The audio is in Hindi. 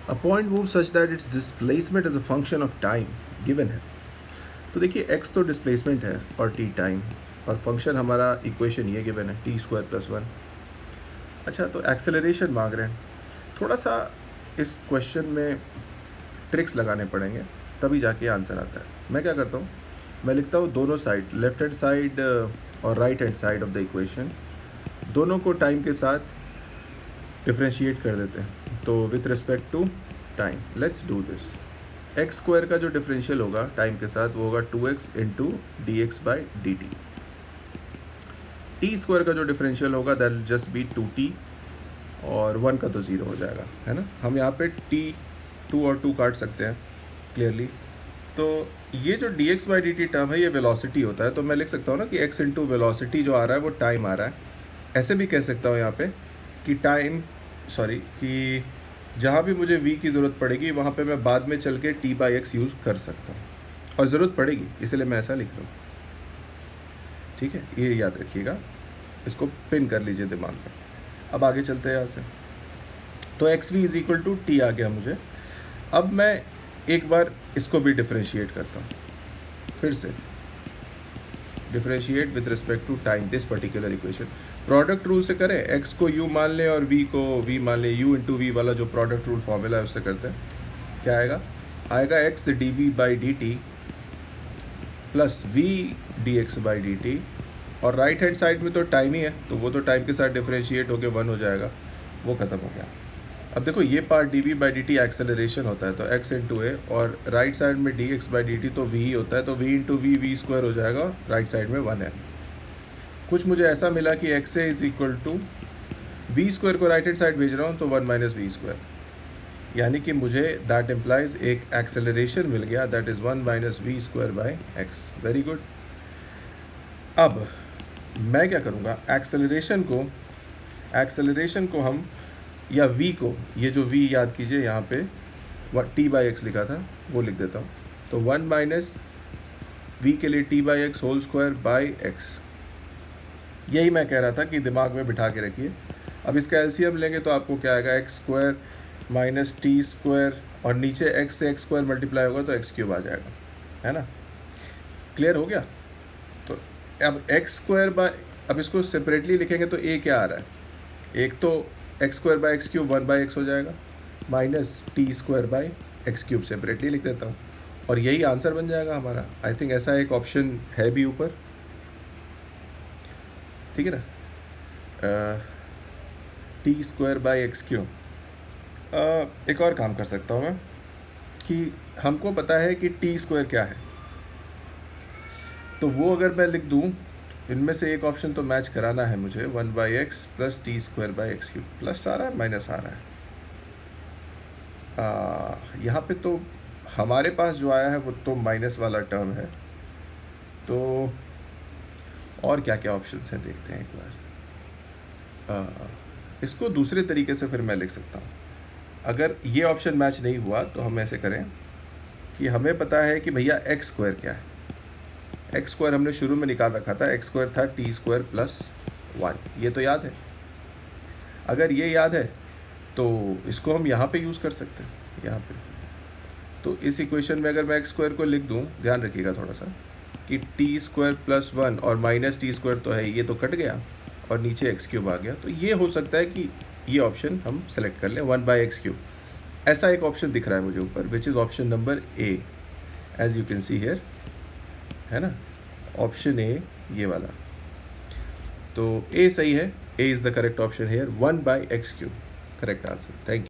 A point move such that its displacement as a function of time given है। तो देखिए x तो डिस्प्लेसमेंट है और t टाइम, और फंक्शन हमारा इक्वेशन ये गिवन है टी स्क्वायर प्लस वन। अच्छा, तो एक्सेलरेशन मांग रहे हैं। थोड़ा सा इस क्वेश्चन में ट्रिक्स लगाने पड़ेंगे, तभी जाके आंसर आता है। मैं क्या करता हूँ, मैं लिखता हूँ दोनों साइड, लेफ्ट हैंड साइड और right hand side of the equation, दोनों को टाइम के साथ डिफ्रेंशिएट कर देते हैं। तो with respect to time let's do this. X square का जो डिफरेंशियल होगा टाइम के साथ वो होगा 2x into D X by D T. T square का जो डिफरेंशियल होगा that will just be 2t, और 1 का तो ज़ीरो हो जाएगा, है ना। हम यहाँ पे t 2 और 2 काट सकते हैं क्लियरली। तो ये जो D X by D T term है ये वेलोसिटी होता है, तो मैं लिख सकता हूँ ना कि x इंटू वेलोसिटी जो आ रहा है वो टाइम आ रहा है। ऐसे भी कह सकता हूँ यहाँ पे कि कि जहाँ भी मुझे v की ज़रूरत पड़ेगी वहाँ पे मैं बाद में चल के t बाई एक्स यूज़ कर सकता हूँ, और ज़रूरत पड़ेगी इसलिए मैं ऐसा लिख रहा हूँ। ठीक है, ये याद रखिएगा, इसको पिन कर लीजिए दिमाग में। अब आगे चलते हैं यहाँ से। तो X V is equal to T आ गया मुझे। अब मैं एक बार इसको भी डिफ्रेंशिएट करता हूँ, फिर से differentiate with respect to time this particular equation. Product rule से करें, x को u मान लें और v को v मान लें, u इंटू वी वाला जो प्रोडक्ट रूल फॉर्मूला है उससे करते हैं। क्या आएगा x D V by D T plus v D X by D T, और राइट हैंड साइड में तो टाइम ही है तो वो तो टाइम के साथ डिफ्रेंशिएट होकर 1 हो जाएगा, वो ख़त्म हो गया। अब देखो ये part D V by D T acceleration होता है तो x इंटू ए, और राइट साइड में D X by D T तो v ही होता है तो v into V V square हो जाएगा, राइट साइड में 1 है। कुछ मुझे ऐसा मिला कि x a is equal to v square को राइट हैंड साइड भेज रहा हूँ तो 1 माइनस वी स्क्वायर, यानी कि मुझे दैट इम्प्लाइज एक एक्सेलरेशन मिल गया that is 1 minus v square by x. Very good. अब मैं क्या करूँगा, एक्सेलरेशन को हम, या v को, ये जो v याद कीजिए यहाँ पे t बाई एक्स लिखा था वो लिख देता हूँ। तो 1 माइनस v के लिए t by x whole square by x, यही मैं कह रहा था कि दिमाग में बिठा के रखिए। अब इसका एलसीएम लेंगे तो आपको क्या आएगा, x square minus T square, और नीचे एक्स से एक्स स्क्वायर मल्टीप्लाई होगा तो एक्स क्यूब आ जाएगा, है ना। क्लियर हो गया। तो अब एक्स स्क्वायर बाय, अब इसको सेपरेटली लिखेंगे तो ए क्या आ रहा है, एक तो x square by X cube 1 by x हो जाएगा, minus T square by X cube separately लिख देता हूँ, और यही आंसर बन जाएगा हमारा। आई थिंक ऐसा एक ऑप्शन है भी ऊपर, ठीक है ना। T square by X cube. एक और काम कर सकता हूँ मैं कि हमको पता है कि टी स्क्वायर क्या है, तो वो अगर मैं लिख दूँ, इनमें से एक ऑप्शन तो मैच कराना है मुझे, 1 by X plus T square by X cube, plus आ रहा है माइनस आ रहा है। यहाँ पे तो हमारे पास जो आया है वो तो माइनस वाला टर्म है, तो और क्या क्या ऑप्शन हैं देखते हैं एक बार। इसको दूसरे तरीके से फिर मैं लिख सकता हूँ। अगर ये ऑप्शन मैच नहीं हुआ तो हम ऐसे करें कि हमें पता है कि भैया एक्स स्क्वायर क्या है। एक्स स्क्वायर हमने शुरू में निकाल रखा था, एक्स स्क्वायर था टी स्क्वायर प्लस 1, ये तो याद है। अगर ये याद है तो इसको हम यहाँ पे यूज़ कर सकते हैं, यहाँ पे। तो इस इक्वेशन में अगर मैं एक्स स्क्वायर को लिख दूँ, ध्यान रखिएगा थोड़ा सा, कि टी स्क्वायर प्लस 1 और माइनस टी स्क्वायर तो है, ये तो कट गया और नीचे एक्स क्यूब आ गया, तो ये हो सकता है कि ये ऑप्शन हम सेलेक्ट कर लें, 1 बाई एक्स क्यूब। ऐसा एक ऑप्शन दिख रहा है मुझे ऊपर, which is option number A, as you can see here, है ना, ऑप्शन ए ये वाला। तो ए सही है, A is the correct option here, 1 by X cube, correct answer. Thank you.